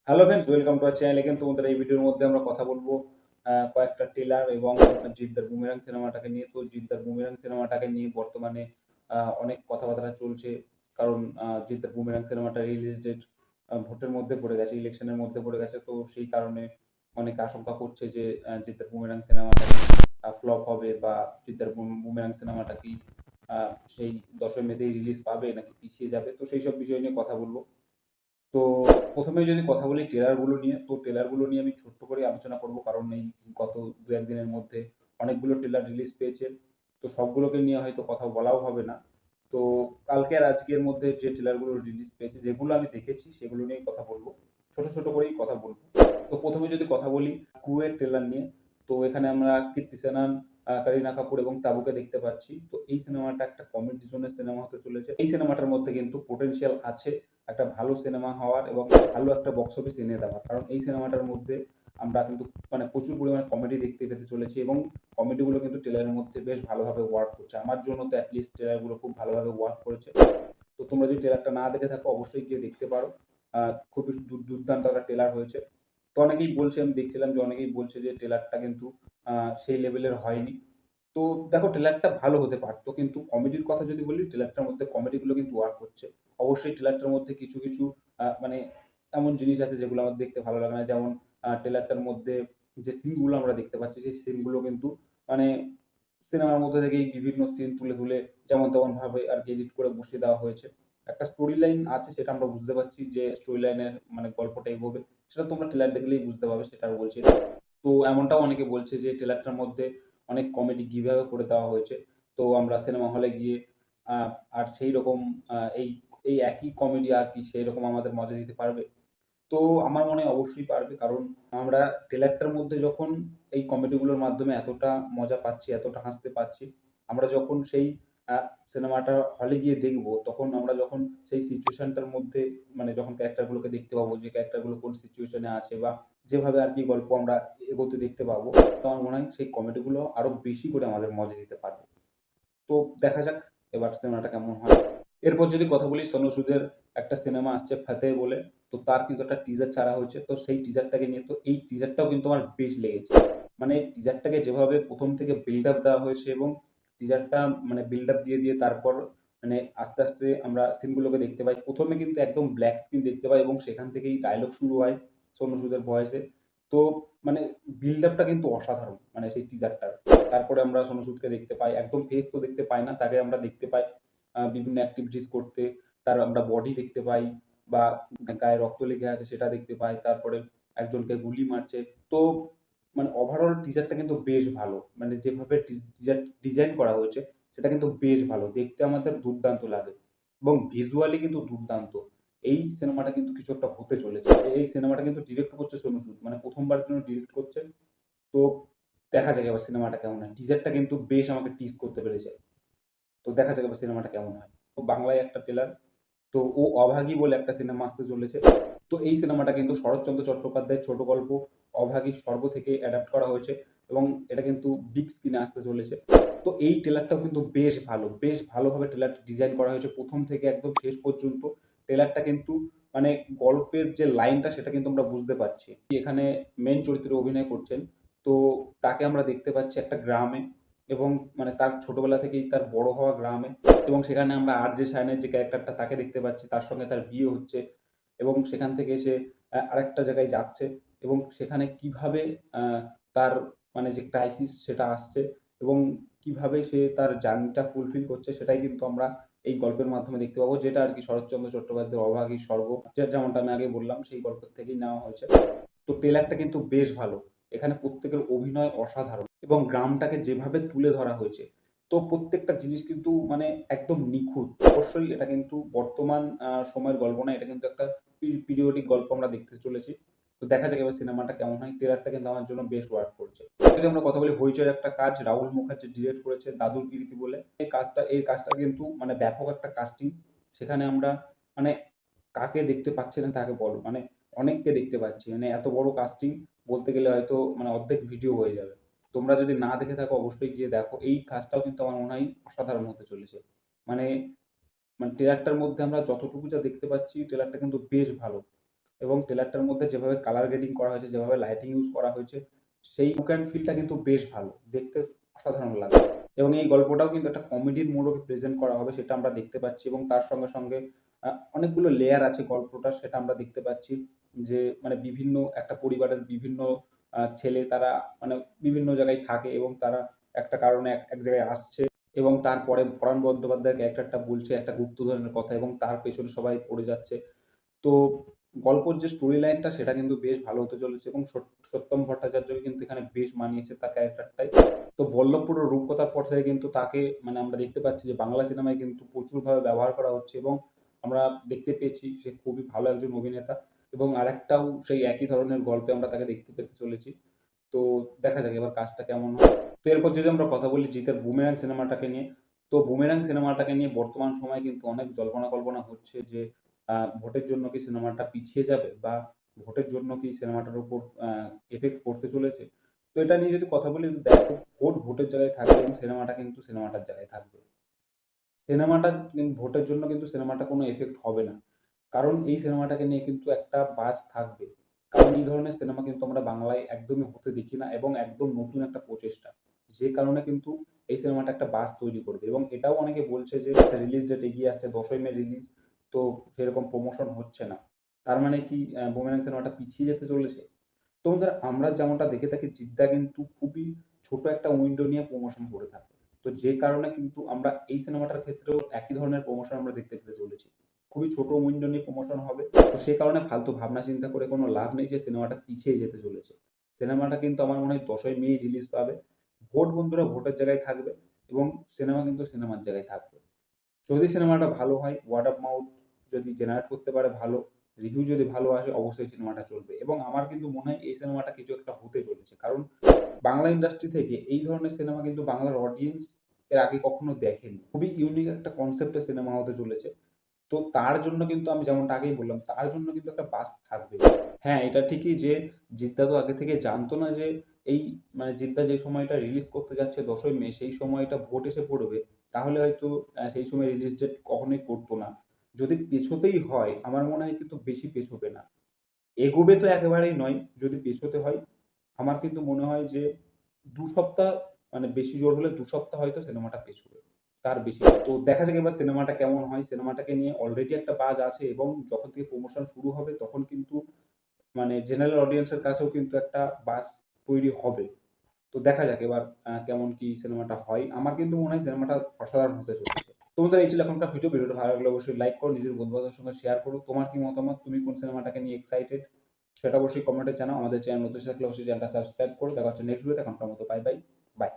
Hello friends, welcome to our channel. Again তোমাদের এই ভিডিওর মধ্যে আমরা কথা বলবো কয়েকটা ট্রেলার এবং জিদ্দার বুমেরাং সিনেমাটাকে নিয়ে। তো জিদ্দার বুমেরাং সিনেমাটাকে নিয়ে বর্তমানে অনেক কথাবার্তা চলছে। কারণ জিদ্দার বুমেরাং সিনেমাটা রিলিজ ডেট ভোটের মধ্যে পড়ে গেছে, ইলেকশনের মধ্যে পড়ে গেছে। তো সেই কারণে অনেকে আশঙ্কা করছে যে জিদ্দার বুমেরাং সিনেমাটা কি ফ্লপ হবে, বা জিদ্দার বুমেরাং সিনেমাটা কি সেই 10ই মেতেই রিলিজ পাবে নাকি পিছিয়ে যাবে। তো সেইসব বিষয় নিয়ে কথা বলবো। তো ১ম এ যদি কথা বলি ট্রেলারগুলো নিয়ে, তো ট্রেলারগুলো নিয়ে আমি ছোট্ট করে আলোচনা করব। কারণ এই গত ২-১ দিনের মধ্যে অনেকগুলো ট্রেলার রিলিজ পেয়েছে। তো সবগুলোকে নিয়ে হয়তো কথা বলাও হবে না। তো কালকে আর আজকের মধ্যে যে ট্রেলারগুলো রিলিজ পেয়েছে, যেগুলো আমি দেখেছি সেগুলো নিয়েই কথা বলব। ছোট, ছোট করেই কথা বলব। তো ১ম এ যদি কথা বলি ক্রু এর ট্রেলার নিয়ে, তো এখানে আমরা কীর্তি সেনন, কারিনা কাপুর এবং তাবুকে দেখতে পাচ্ছি। তো এই সিনেমাটা একটা কমেডি জোনের সিনেমা হতে চলেছে। এই সিনেমাটার মধ্যে কিন্তু পোটেনশিয়াল আছে একটা ভালো সিনেমা হওয়ার এবং ভালো একটা বক্স অফিস এনে দেওয়ার। কারণ এই সিনেমাটার মধ্যে আমরা কিন্তু মানে প্রচুর পরিমাণে কমেডি দেখতে পেতে চলেছি এবং কমেডিগুলো কিন্তু ট্রেলারের মধ্যে বেশ ভালোভাবে ওয়ার্ক করছে। আমার জন্য তো এট লিস্ট ট্রেলারগুলো খুব ভালোভাবে ওয়ার্ক করেছে। তো তোমরা যদি ট্রেলারটা না দেখে থাকো অবশ্যই গিয়ে দেখতে পারো। খুবই দুর্দান্ত একটা ট্রেলার হয়েছে। তো অনেকেই বলছে, আমি দেখছিলাম যে অনেকেই বলছে যে ট্রেলারটা কিন্তু সেই লেভেলের হয়নি। তো দেখো ট্রেলারটা ভালো হতে পারতো, কিন্তু কমেডির কথা যদি বলি ট্রেলারটার মধ্যে কমেডিগুলো কিন্তু ওয়ার্ক করছে। অবশ্যই ট্রেলারটার মধ্যে কিছু, কিছু মানে এমন জিনিস আছে যেগুলো আমার দেখতে ভালো লাগে না। যেমন ট্রেলারটার মধ্যে যে সিনগুলো আমরা দেখতে পাচ্ছি সেই সিনগুলো কিন্তু মানে সিনেমার মধ্যে থেকেই বিভিন্ন সিন তুলে, তুলে যেমন তেমনভাবে আরকি এডিট করে বসিয়ে দেওয়া হয়েছে। একটা স্টোরি লাইন আছে সেটা আমরা বুঝতে পারছি যে স্টোরি লাইনের মানে গল্পটা এগোবে। সেটা তোমরা ট্রেলার দেখলেই বুঝতে পারবে, সেটা আর বলছি না। তো এমনটাও অনেকে বলছে যে ট্রেলারটার মধ্যে অনেক কমেডি গিভঅ্যাওয়ে করে দেওয়া হয়েছে। তো আমরা সিনেমা হলে গিয়ে আ আর সেইরকম এই এই একই কমেডি আর কি সেইরকম আমাদের মজা দিতে পারবে? তো আমার মনে হয় অবশ্যই পারবে। কারণ আমরা ট্রেলারটার মধ্যে যখন এই কমেডিগুলোর মাধ্যমে এতটা মজা পাচ্ছি, এতটা হাসতে পারছি, আমরা যখন সেই আ সিনেমাটা হলে গিয়ে দেখব, তখন আমরা যখন সেই সিচুয়েশনটার মধ্যে মানে যখন ক্যারেক্টারগুলোকে দেখতে পাবো, যে ক্যারেক্টারগুলো কোন সিচুয়েশনে আছে বা যেভাবে আরকি গল্প আমরা এগোতে দেখতে পাবো, তো আমার মনে হয় সেই কমেডিগুলো আরো বেশি করে আমাদের মজা দিতে পারবে। তো দেখা যাক এবার সিনেমাটা কেমন হয়। এরপর যদি কথা বলি সোনু সুদের একটা সিনেমা আসছে 'ফতেহ' বলে। তো তার কিন্তু একটা টিজার ছাড়া হয়েছে। তো সেই টিজারটাকে নিয়ে, তো এই টিজারটাও কিন্তু আমার বেশ লেগেছে। মানে টিজারটাকে যেভাবে ১ম থেকে বিল্ড আপ দেওয়া হয়েছে এবং টিজারটা মানে বিল্ড আপ দিয়ে, দিয়ে তারপর মানে আস্তে, আস্তে আমরা সিনগুলোকে দেখতে পাই। ১ম এ কিন্তু একদম ব্ল্যাক স্ক্রিন দেখতে পাই এবং সেখান থেকেই ডায়ালগ শুরু হয় সোনু সুদের ভয়েসে। তো মানে বিল্ড আপটা কিন্তু অসাধারণ। মানে সেই টিজারটার। তারপরে আমরা সোনু সুদকে দেখতে পাই। একদম ফেস তো দেখতে পাই না। তাকে আমরা দেখতে পাই বিভিন্ন এক্টিভিটিস করতে। তার আমরা বডি দেখতে পাই বা গায়ে রক্ত লেগে আছে সেটা দেখতে পাই। তারপরে একজনকে গুলি মারছে। তো মানে ওভারঅল টিজারটা কিন্তু বেশ ভালো। মানে যেভাবে ডিজাইন করা হয়েছে সেটা কিন্তু বেশ ভালো। দেখতে আমাদের দুর্দান্ত লাগে এবং ভিজুয়ালি কিন্তু দুর্দান্ত। এই সিনেমাটা কিন্তু কিছু একটা হতে চলেছে। এই সিনেমাটা কিন্তু ডিরেক্ট করছে সোনু সুদ। মানে ১ম বারের জন্য ডিরেক্ট করছে। তো দেখা যাক এবার সিনেমাটা কেমন হয়। টিজারটা কিন্তু বেশ আমাকে টিজ করতে পেরেছে। তো দেখা যাক এবার সিনেমাটা কেমন হয়। তো বাংলায় একটা ট্রেলার। তো 'ও অভাগী' বলে একটা সিনেমা আসতে চলেছে। তো এই সিনেমাটা কিন্তু শরৎচন্দ্র চট্টোপাধ্যায়ের ছোট গল্প 'অভাগী' স্বর্গ থেকে অ্যাডাপ্ট করা হয়েছে এবং এটা কিন্তু বিগ স্ক্রিনে আসতে চলেছে। তো এই ট্রেলারটাও কিন্তু বেশ ভালো। বেশ ভালোভাবে ট্রেলারটা ডিজাইন করা হয়েছে ১ম থেকে একদম শেষ পর্যন্ত। ট্রেলারটা কিন্তু মানে গল্পের যে লাইনটা সেটা কিন্তু আমরা বুঝতে পারছি। এখানে মেইন চরিত্রে অভিনয় করছেন। তো তাকে আমরা দেখতে পাচ্ছি একটা গ্রামে এবং মানে তার ছোটবেলা থেকেই তার বড় হওয়া গ্রামে এবং সেখানে আমরা আরজে শায়ানের যে ক্যারেক্টারটা তাকে দেখতে পাচ্ছি। তার সঙ্গে তার বিয়ে হচ্ছে এবং সেখান থেকে সে আরেকটা জায়গায় যাচ্ছে এবং সেখানে কিভাবে আ তার মানে যে ক্রাইসিস সেটা আসছে এবং কিভাবে সে তার জার্নিটা ফুলফিল করছে সেটাই কিন্তু আমরা এই গল্পের মাধ্যমে দেখতে পাবো। যেটা আরকি শরৎচন্দ্র চট্টোপাধ্যায়ের 'অভাগী স্বর্গ' যেমনটা আমি আগে বললাম সেই গল্পের থেকেই নেওয়া হয়েছে। তো ট্রেলারটা কিন্তু বেশ ভালো। এখানে প্রত্যেকের অভিনয় অসাধারণ এবং গ্রামটাকে যেভাবে তুলে ধরা হয়েছে, তো প্রত্যেকটা জিনিস কিন্তু মানে একদম নিখুঁত। অবশ্যই এটা কিন্তু বর্তমান সময়ের গল্প না। এটা কিন্তু একটা পিরিয়ডিক গল্প আমরা দেখতে চলেছি। তো দেখা যাক এবার সিনেমাটা কেমন হয়। ট্রেলারটা কিন্তু আমার জন্য বেশ ওয়ার্ক করছে। যদি আমরা কথা বলি হইচইয়ের একটা কাজ রাহুল মুখার্জি ডিরেক্ট করেছে 'দাদুর কীর্তি' বলে। এই কাজটা কিন্তু মানে ব্যাপক একটা কাস্টিং। সেখানে আমরা মানে কাকে দেখতে পাচ্ছি না তাকে বলো। মানে অনেককে দেখতে পাচ্ছি। মানে এত বড় কাস্টিং বলতে গেলে হয়তো মানে অর্ধেক ভিডিও হয়ে যাবে। তোমরা যদি না দেখে থাকো অবশ্যই গিয়ে দেখো। এই কাজটাও কিন্তু আমার মনে হয় অসাধারণ হতে চলেছে। মানে মানে ট্রেলারটার মধ্যে আমরা যতটুকু যা দেখতে পাচ্ছি ট্রেলারটা কিন্তু বেশ ভালো এবং ট্রেলারটার মধ্যে যেভাবে কালার গ্রেডিং করা হয়েছে, যেভাবে লাইটিং ইউজ করা হয়েছে, সেই লুক অ্যান্ড ফিলটা কিন্তু বেশ ভালো। দেখতে অসাধারণ লাগে। এবং এই গল্পটাও কিন্তু একটা কমেডির মোড়কে প্রেজেন্ট করা হবে সেটা আমরা দেখতে পাচ্ছি এবং তার সঙ্গে, সঙ্গে অনেকগুলো লেয়ার আছে গল্পটার সেটা আমরা দেখতে পাচ্ছি। যে মানে বিভিন্ন একটা পরিবারের বিভিন্ন ছেলে তারা মানে বিভিন্ন জায়গায় থাকে এবং তারা একটা কারণে এক জায়গায় আসছে এবং তারপরে পরাণ বন্দ্যোপাধ্যায়ের ক্যারেক্টারটা বলছে একটা গুপ্তধনের কথা এবং তার পেছনে সবাই পড়ে যাচ্ছে। তো গল্পের যে স্টোরি লাইনটা সেটা কিন্তু বেশ ভালো হতে চলেছে এবং সত্যম ভট্টাচার্যকে কিন্তু এখানে বেশ মানিয়েছে তার ক্যারেক্টারটাই। তো বল্লভপুরের রূপকথার পর থেকে কিন্তু তাকে মানে আমরা দেখতে পাচ্ছি যে বাংলা সিনেমায় কিন্তু প্রচুরভাবে ব্যবহার করা হচ্ছে এবং আমরা দেখতে পেয়েছি সে খুবই ভালো একজন অভিনেতা এবং আরেকটাও সেই একই ধরনের গল্পে আমরা তাকে দেখতে পেতে চলেছি। তো দেখা যাক এবার কাজটা কেমন হয়। তো এরপর যদি আমরা কথা বলি জিতের বুমেরাং সিনেমাটাকে নিয়ে, তো বুমেরাং সিনেমাটাকে নিয়ে বর্তমান সময়ে কিন্তু অনেক জল্পনা-কল্পনা হচ্ছে যে ভোটের জন্য কি সিনেমাটা পিছিয়ে যাবে বা ভোটের জন্য কি সিনেমাটার উপর আ ইফেক্ট পড়তে চলেছে। তো এটা নিয়ে যদি কথা বলি দেখো ভোট ভোটের জায়গায় থাকবে এবং সিনেমাটা কিন্তু সিনেমাটার জায়গায় থাকবে। সিনেমাটা ভোটের জন্য কিন্তু সিনেমাটা কোনো ইফেক্ট হবে না। কারণ এই সিনেমাটাকে নিয়ে কিন্তু একটা বাজ থাকবে। কারণ এই ধরনের সিনেমা কিন্তু আমরা বাংলায় একদমই হতে দেখি না এবং একদম নতুন একটা প্রচেষ্টা। যে কারণে কিন্তু এই সিনেমাটা একটা বাজ তৈরি করবে এবং এটাও অনেকে বলছে যে রিলিজ ডেট এগিয়ে আসছে ১০ই মে রিলিজ। তো সেরকম প্রমোশন হচ্ছে না। তার মানে কি বুমেরাং সিনেমাটা পিছিয়ে যেতে চলেছে? তো বন্ধুরা আমরা যেমনটা দেখে থাকি জিদ্দা কিন্তু খুবই ছোট একটা উইন্ডো নিয়ে প্রমোশন করে থাকে। তো যে কারণে কিন্তু আমরা এই সিনেমাটার ক্ষেত্রেও একই ধরনের প্রমোশন আমরা দেখতে পেতে চলেছি। খুবই ছোট উইন্ডো নিয়ে প্রমোশন হবে। তো সে কারণে ফালতু ভাবনা চিন্তা করে কোনো লাভ নেই যে সিনেমাটা পিছিয়ে যেতে চলেছে। সিনেমাটা কিন্তু আমার মনে হয় ১০ই মেই রিলিজ পাবে। ভোট বন্ধুরা ভোটের জায়গায় থাকবে এবং সিনেমা কিন্তু সিনেমার জায়গায় থাকবে। যদি সিনেমাটা ভালো হয়, ওয়ার্ড অফ মাউথ যদি জেনারেট করতে পারে ভালো, রিভিউ যদি ভালো আসে অবশ্যই সিনেমাটা চলবে। এবং আমার কিন্তু মনে হয় এই সিনেমাটা কিছু একটা হতে চলেছে। কারণ বাংলা ইন্ডাস্ট্রি থেকে এই ধরনের সিনেমা কিন্তু বাংলার অডিয়েন্স এর আগে কখনো দেখেনি। খুবই ইউনিক একটা কনসেপ্টের সিনেমা হতে চলেছে। তো তার জন্য কিন্তু আমি যেমনটা আগেই বললাম, তার জন্য কিন্তু একটা বাস থাকবে। হ্যাঁ, এটা ঠিকই যে জিদ্দা তো আগে থেকে জানতো না যে এই মানে জিদ্দা যে সময়টা রিলিজ করতে যাচ্ছে ১০ই মে সেই সময়টা ভোট এসে পড়বে। তাহলে হয়তো সেই সময় রিলিজ ডেট কখনোই করতো না। যদি পেছোতেই হয় আমার মনে হয় কিন্তু বেশি পেছোবে না। এগোবে তো একেবারেই নয়। যদি পেছোতে হয় আমার কিন্তু মনে হয় যে ২ সপ্তাহ মানে বেশি জোর হলে ২ সপ্তাহ হয়তো সিনেমাটা পেছোবে। তার বেশি না। তো দেখা যাক এবার সিনেমাটা কেমন হয়। সিনেমাটাকে নিয়ে অলরেডি একটা বাজ আছে এবং যখন থেকে প্রমোশন শুরু হবে তখন কিন্তু মানে জেনারেল অডিয়েন্স এর কাছেও কিন্তু একটা বাজ তৈরি হবে। তো দেখা যাক এবার কেমন কি সিনেমাটা হয়। আমার কিন্তু মনে হয় সিনেমাটা অসাধারণ হতে চলেছে। তো বন্ধুরা এই ছিল এখনকার ভিডিও। ভিডিওটা ভালো লাগলে অবশ্যই লাইক করো, নিজের বন্ধু-বান্ধবের সঙ্গে শেয়ার করো। তোমার কি মতামত? তুমি কোন সিনেমাটাকে নিয়ে এক্সাইটেড? সেটা অবশ্যই কমেন্টে জানাও। আমাদের চ্যানেল নতুন থাকলে অবশ্যই চ্যানেলটা সাবস্ক্রাইব করো। দেখা হচ্ছে নেক্সট ভিডিওতে। এখনকার মতো বাই বাই। বাই।